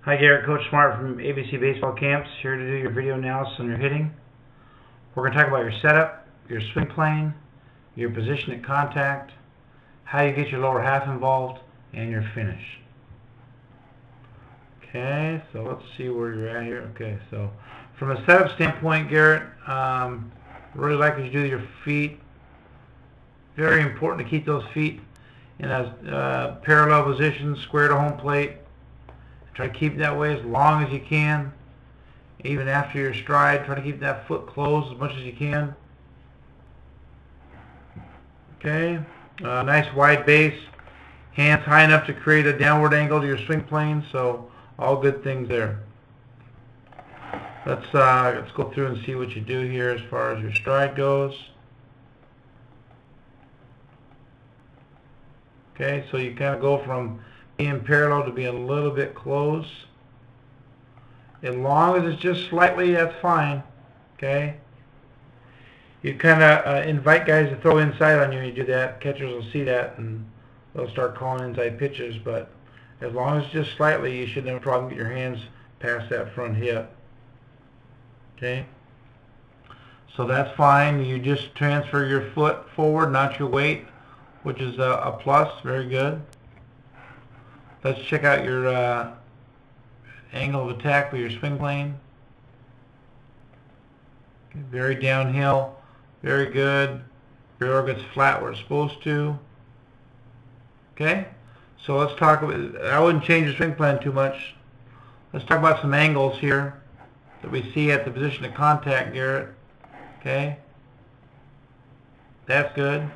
Hi, Garrett, Coach Smart from ABC Baseball Camps, here to do your video analysis on your hitting. We're going to talk about your setup, your swing plane, your position at contact, how you get your lower half involved, and your finish. Okay, so let's see where you're at here. Okay, so from a setup standpoint, Garrett, really like what you do with your feet. Very important to keep those feet in a parallel position, square to home plate. Try to keep it that way as long as you can. Even after your stride, try to keep that foot closed as much as you can. Okay, nice wide base. Hands high enough to create a downward angle to your swing plane, so all good things there. Let's go through and see what you do here as far as your stride goes. Okay, so you kind of go from being parallel to being a little bit close. As long as it's just slightly, that's fine. Okay. You kind of invite guys to throw inside on you when you do that. Catchers will see that and they'll start calling inside pitches. But as long as it's just slightly, you shouldn't have a problem getting your hands past that front hip. Okay. So that's fine. You just transfer your foot forward, not your weight, which is a plus. Very good. Let's check out your angle of attack with your swing plane. Okay, very downhill, very good. Your arm gets flat where it's supposed to. Okay, so let's talk about, I wouldn't change the swing plane too much. Let's talk about some angles here that we see at the position of contact, Garrett. Okay, that's good.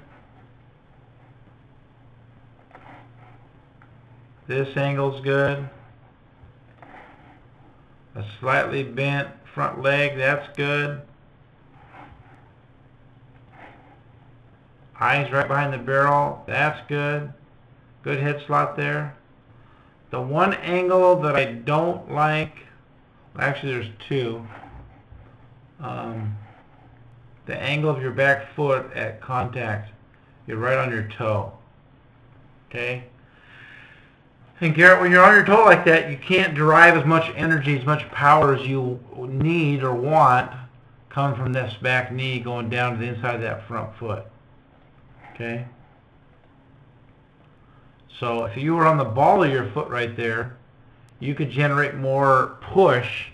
This angle's good. A slightly bent front leg, that's good. Eyes right behind the barrel, that's good. Good head slot there. The one angle that I don't like, actually there's two. The angle of your back foot at contact. You're right on your toe. Okay? And Garrett, when you're on your toe like that, you can't derive as much energy, as much power as you need or want coming from this back knee going down to the inside of that front foot. Okay? So if you were on the ball of your foot right there, you could generate more push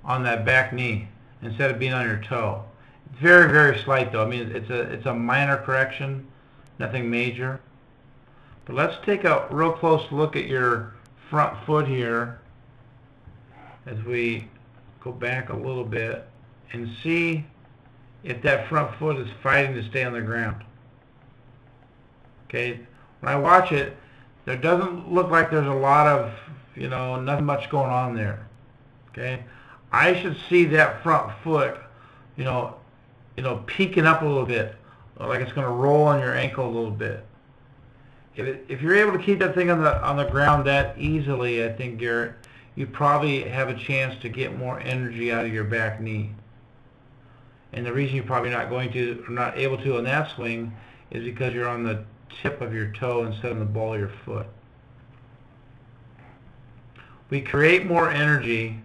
on that back knee instead of being on your toe. It's very, very slight though. I mean, it's a minor correction, nothing major. But let's take a real close look at your front foot here as we go back a little bit and see if that front foot is fighting to stay on the ground. Okay, when I watch it, there doesn't look like there's a lot of, nothing much going on there. Okay, I should see that front foot, peeking up a little bit, like it's going to roll on your ankle a little bit. If you're able to keep that thing on the ground that easily, I think, Garrett, you probably have a chance to get more energy out of your back knee. And the reason you're probably not going to, or not able to on that swing, is because you're on the tip of your toe instead of the ball of your foot. We create more energy,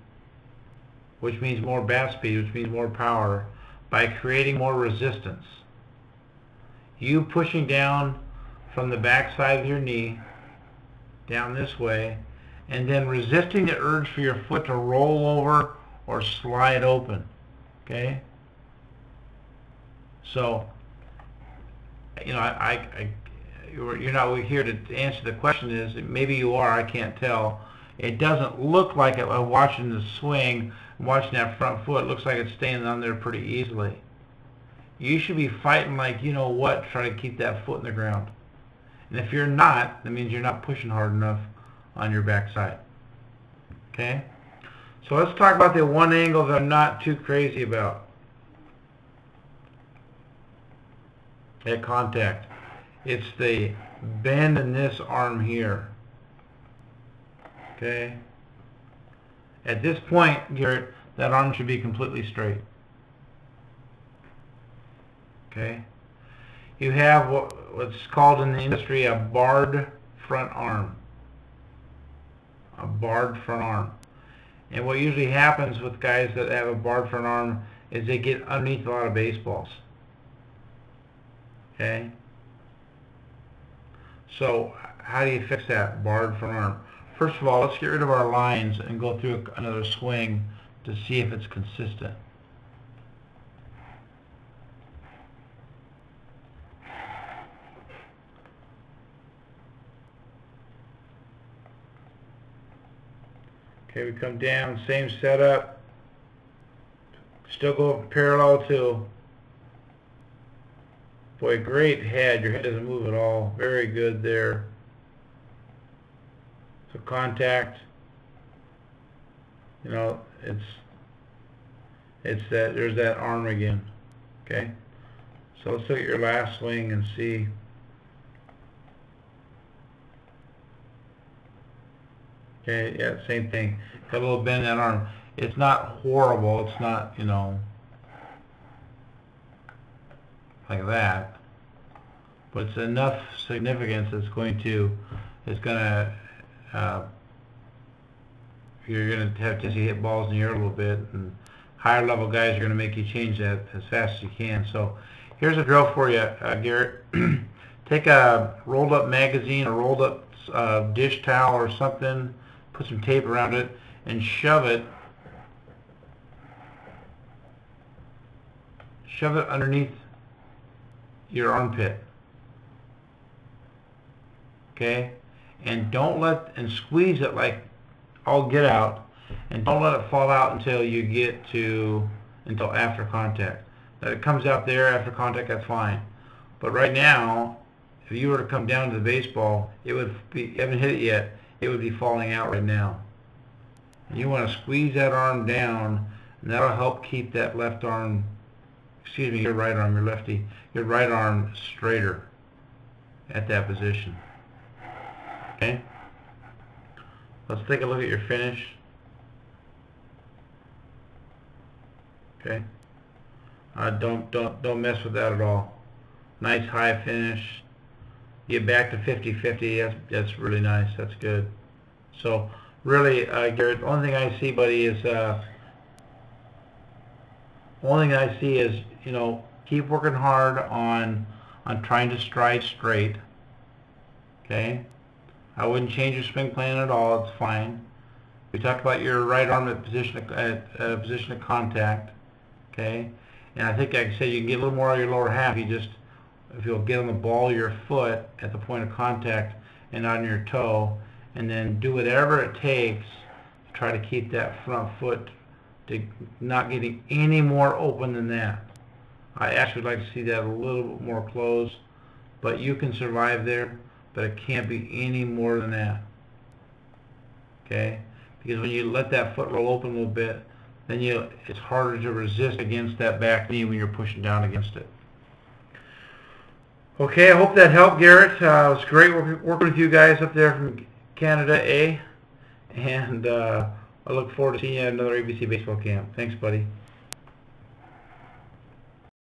which means more bat speed, which means more power, by creating more resistance. You pushing down from the back side of your knee down this way, and then resisting the urge for your foot to roll over or slide open. Okay, so you're not here to answer the question. Is maybe you are, I can't tell. It doesn't look like it. I'm watching the swing, watching that front foot, it looks like it's staying on there pretty easily. You should be fighting like trying to keep that foot in the ground. And if you're not, that means you're not pushing hard enough on your backside. Okay? So let's talk about the one angle that I'm not too crazy about at contact. It's the bend in this arm here. Okay? At this point, Garrett, that arm should be completely straight. Okay? You have what's called in the industry a barred front arm. a barred front arm. And what usually happens with guys that have a barred front arm is they get underneath a lot of baseballs. Okay? So how do you fix that barred front arm? First of all, let's get rid of our lines and go through another swing to see if it's consistent. Okay, we come down, same setup. Still go parallel to. Boy, great head. Your head doesn't move at all. Very good there. So contact. You know, it's that there's that arm again. Okay. So let's look at your last swing and see. Okay, yeah, same thing. Got a little bend in that arm. It's not horrible. It's not, you know, like that. But it's enough significance that's going to, you're going to have to hit balls in the air a little bit, and higher level guys are going to make you change that as fast as you can. So here's a drill for you, Garrett. Take a rolled up magazine, a rolled up dish towel or something, put some tape around it, and shove it underneath your armpit. Okay? And don't and squeeze it like all get out, and don't let it fall out until you get until after contact. That it comes out there after contact, that's fine. But right now, if you were to come down to the baseball, it would be, you haven't hit it yet, it would be falling out right now. And you want to squeeze that arm down, and that'll help keep that left arm, excuse me, your right arm, your lefty, your right arm straighter at that position. Okay? Let's take a look at your finish. Okay? Don't mess with that at all. Nice high finish. Get back to 50-50. That's really nice. That's good. So really, Garrett, the only thing I see, buddy, is you know, keep working hard on trying to stride straight. Okay? I wouldn't change your swing plan at all. It's fine. We talked about your right arm at position of contact. Okay? And I think, like I said, you can get a little more out of your lower half. If you'll get on the ball of your foot at the point of contact and on your toe, and then do whatever it takes to try to keep that front foot to not getting any more open than that. I actually would like to see that a little bit more closed, but you can survive there, but it can't be any more than that. Okay? Because when you let that foot roll open a little bit, then it's harder to resist against that back knee when you're pushing down against it. Okay, I hope that helped, Garrett. It was great working with you guys up there from Canada A, and I look forward to seeing you at another ABC baseball camp. Thanks, buddy.